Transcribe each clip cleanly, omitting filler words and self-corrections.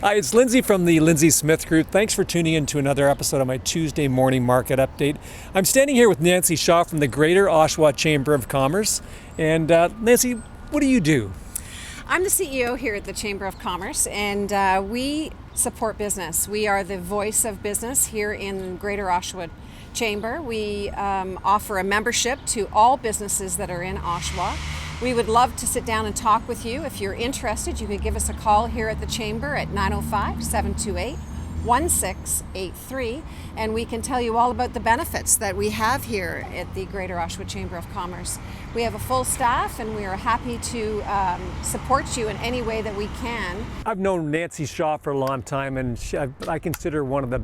Hi, it's Lindsay from the Lindsay Smith Group. Thanks for tuning in to another episode of my Tuesday morning market update. I'm standing here with Nancy Shaw from the Greater Oshawa Chamber of Commerce. And Nancy, what do you do? I'm the CEO here at the Chamber of Commerce, and we support business. We are the voice of business here in Greater Oshawa Chamber. We offer a membership to all businesses that are in Oshawa. We would love to sit down and talk with you. If you're interested, you could give us a call here at the Chamber at 905-728-1683, and we can tell you all about the benefits that we have here at the Greater Oshawa Chamber of Commerce. We have a full staff, and we are happy to support you in any way that we can. I've known Nancy Shaw for a long time, and I consider her one of the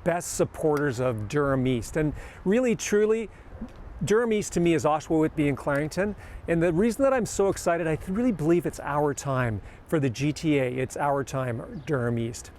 best supporters of Durham East. And really, truly, Durham East to me is Oshawa, Whitby and Clarington, and the reason that I'm so excited, I really believe it's our time for the GTA. It's our time, Durham East.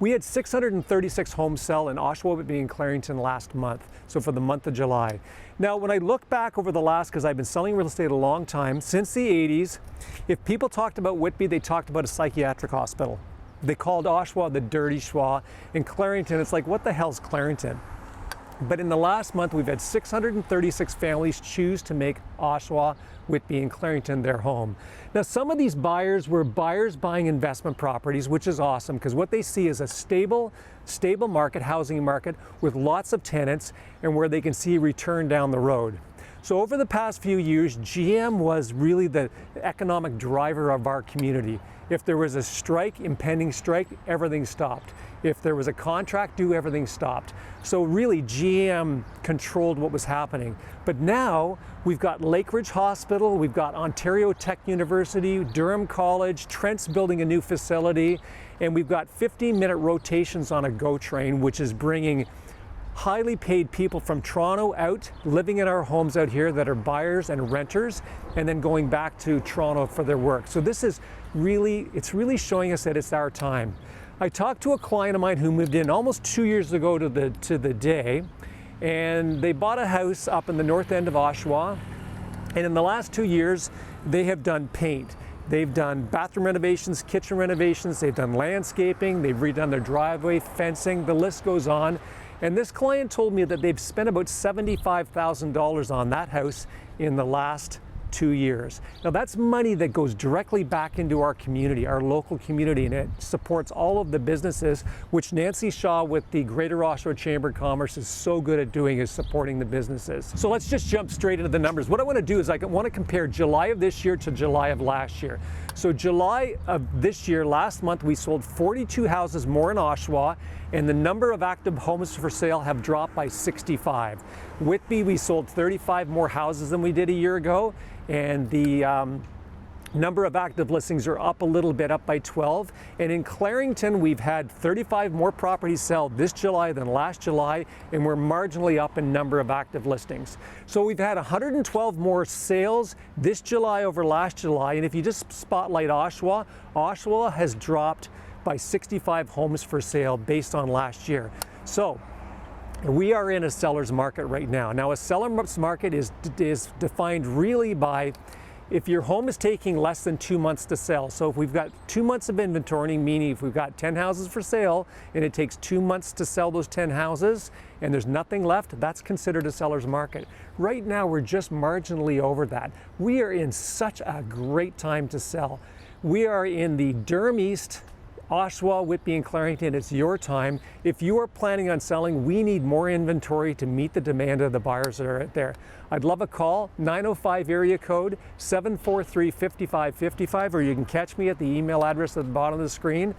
We had 636 homes sell in Oshawa, Whitby and Clarington last month, so for the month of July. Now, when I look back over the last, because I've been selling real estate a long time, since the 80s, if people talked about Whitby, they talked about a psychiatric hospital. They called Oshawa the dirty Schwa. In Clarington, it's like, what the hell's Clarington? But in the last month, we've had 636 families choose to make Oshawa, Whitby and Clarington their home. Now, some of these buyers were buyers buying investment properties, which is awesome because what they see is a stable market, housing market with lots of tenants and where they can see return down the road. So over the past few years, GM was really the economic driver of our community. If there was a strike, impending strike, everything stopped. If there was a contract due, everything stopped. So really, GM controlled what was happening. But now we've got Lakeridge Hospital, we've got Ontario Tech University, Durham College, Trent's building a new facility, and we've got 15-minute rotations on a GO train, which is bringing highly paid people from Toronto out, living in our homes out here that are buyers and renters, and then going back to Toronto for their work. So this is really, it's really showing us that it's our time. I talked to a client of mine who moved in almost 2 years ago to the day, and they bought a house up in the north end of Oshawa, and in the last 2 years, they have done paint. They've done bathroom renovations, kitchen renovations, they've done landscaping, they've redone their driveway, fencing, the list goes on. And this client told me that they've spent about $75,000 on that house in the last 2 years. Now that's money that goes directly back into our community, our local community, and it supports all of the businesses, which Nancy Shaw with the Greater Oshawa Chamber of Commerce is so good at doing, is supporting the businesses. So let's just jump straight into the numbers. What I want to do is I want to compare July of this year to July of last year. So July of this year, last month, we sold 42 houses more in Oshawa, and the number of active homes for sale have dropped by 65. Whitby, we sold 35 more houses than we did a year ago, and the number of active listings are up a little bit, up by 12. And in Clarington, we've had 35 more properties sell this July than last July, and we're marginally up in number of active listings. So we've had 112 more sales this July over last July, and if you just spotlight Oshawa, Oshawa has dropped by 65 homes for sale based on last year. So we are in a seller's market right now. Now, a seller's market is defined really by if your home is taking less than 2 months to sell. So if we've got 2 months of inventory, meaning if we've got 10 houses for sale and it takes 2 months to sell those 10 houses and there's nothing left, that's considered a seller's market. Right now, we're just marginally over that. We are in such a great time to sell. We are in the Durham East, Oshawa, Whitby and Clarington, it's your time. If you are planning on selling, we need more inventory to meet the demand of the buyers that are out there. I'd love a call, 905 area code 743-5555, or you can catch me at the email address at the bottom of the screen.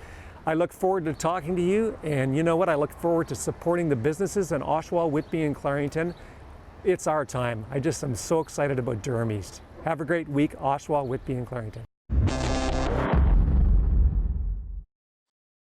I look forward to talking to you, and you know what? I look forward to supporting the businesses in Oshawa, Whitby and Clarington. It's our time. I'm so excited about Durham East. Have a great week, Oshawa, Whitby and Clarington.